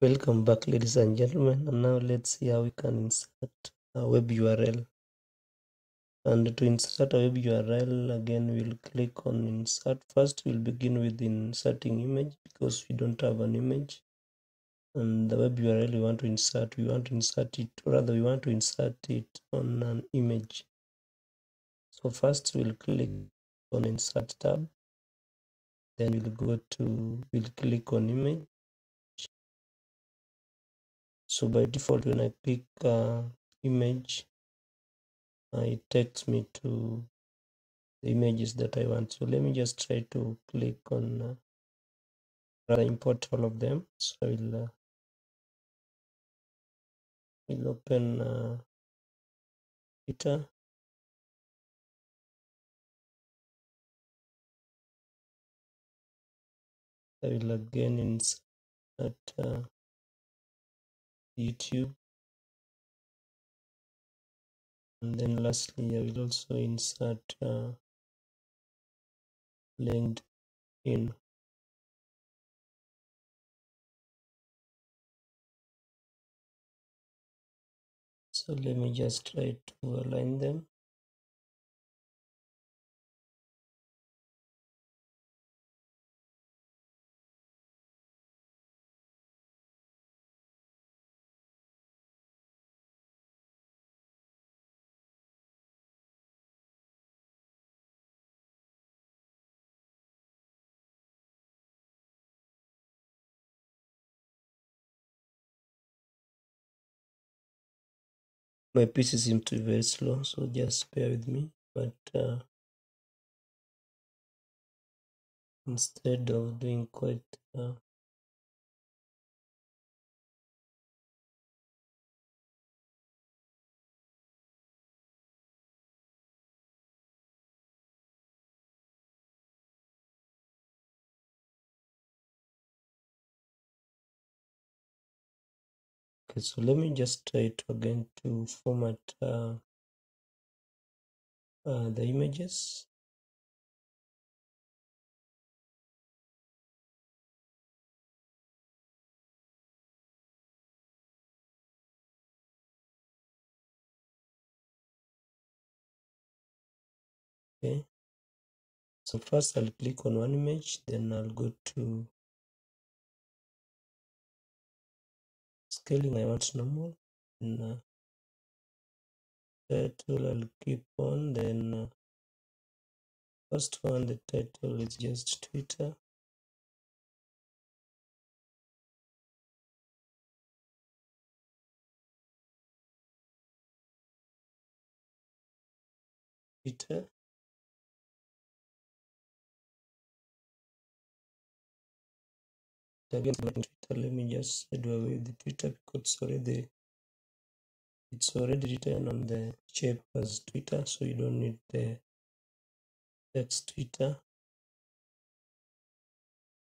Welcome back, ladies and gentlemen, and now let's see how we can insert a web URL. And to insert a web URL, again we'll click on insert. First we'll begin with inserting image because we don't have an image. And the web URL we want to insert it on an image. So first we'll click on insert tab, then we'll click on image. So by default, when I click image, it takes me to the images that I want. So let me just try to click on rather import all of them. So we'll open Twitter. I will again insert YouTube, and then lastly I will also insert LinkedIn. So let me just try to align them. My PC seems to be very slow, so just bear with me. But instead of doing quite okay, so let me just try to again to format the images. Okay, so first I'll click on one image, then I'll go to scaling. I want normal, and title I'll keep on. Then first one, the title is just Twitter. Again, Twitter. Let me just do away with the Twitter because it's already written on the shape as Twitter, so you don't need the text Twitter.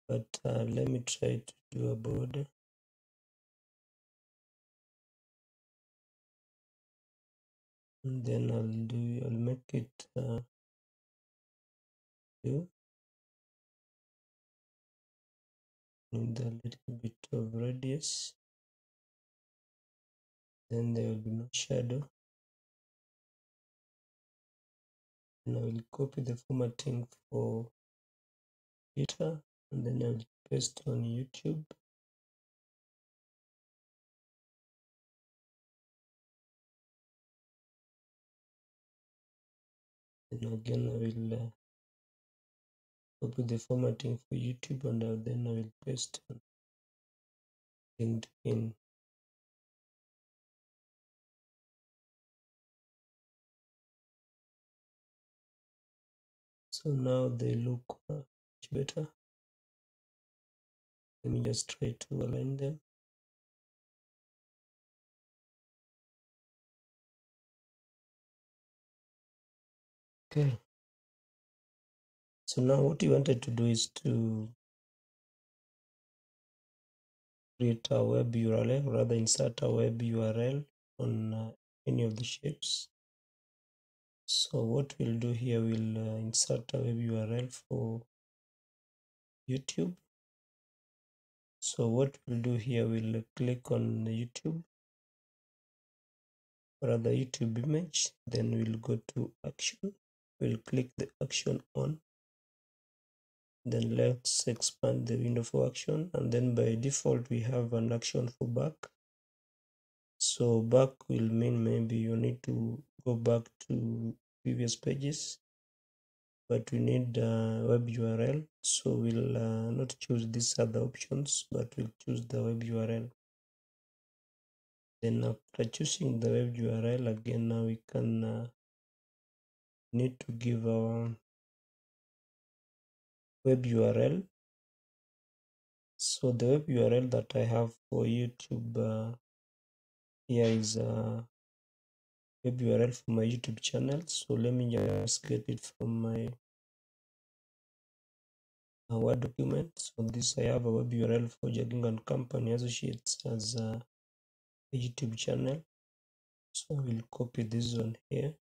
But let me try to do a border. And then I'll make it blue. Need a little bit of radius. Then there will be no shadow. And I will copy the formatting for Twitter, and then I'll paste on YouTube. And again I will copy the formatting for YouTube, and then I will paste on LinkedIn. So now they look much better. Let me just try to align them. Okay. So now what you wanted to do is to create a web URL, rather insert a web URL on any of the shapes. So what we'll do here, we'll insert a web URL for YouTube. So what we'll do here, we'll click on YouTube, or the YouTube image, then we'll go to action. We'll click the action on, then let's expand the window for action, and then by default we have an action for back. So back will mean maybe you need to go back to previous pages, but we need a web URL, so we'll not choose these other options, but we'll choose the web URL. Then after choosing the web URL, again now we can need to give our web URL. So the web URL that I have for YouTube here is a web URL for my YouTube channel. So let me just get it from my Word document. So this, I have a web URL for Jagingo and Company Associates as a YouTube channel. So we'll copy this one here.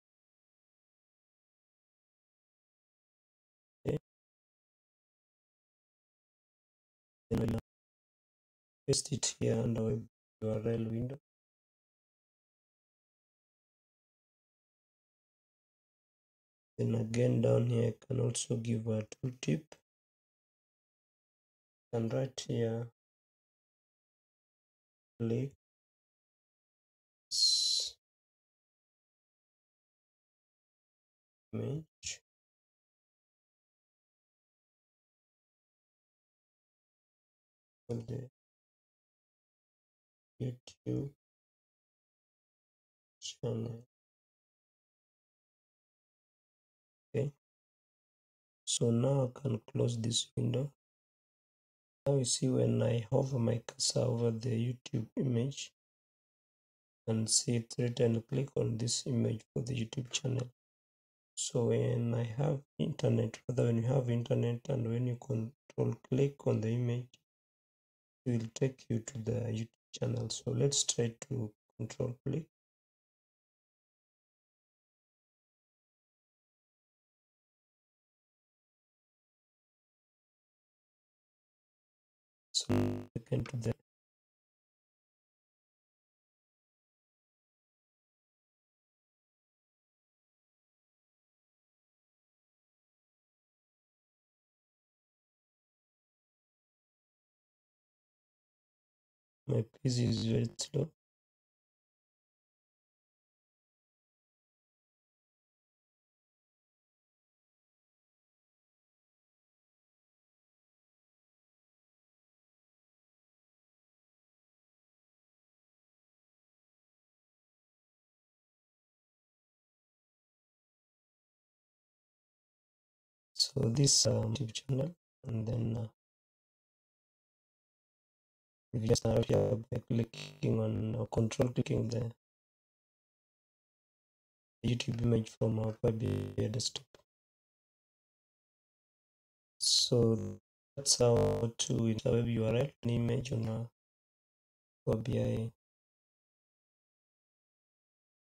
Okay. Then we'll paste it here under web URL window. Then again down here I can also give a tooltip and right here click image for the YouTube channel. Okay, so now I can close this window. Now you see when I hover my cursor over the YouTube image and see it written, click on this image for the YouTube channel. So when I have internet, rather when you have internet and when you control click on the image, it will take you to the YouTube channel. So let's try to control click. So taken to the my PC is very slow. So this YouTube channel, and then if you just arrive here by clicking on or control clicking the YouTube image from our Power BI desktop. So that's how to insert web URL and image on our Power BI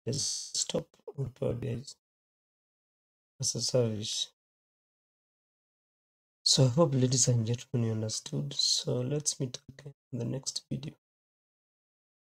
desktop on Power BI as a service. So I hope, ladies and gentlemen, you understood. So let's meet again in the next video.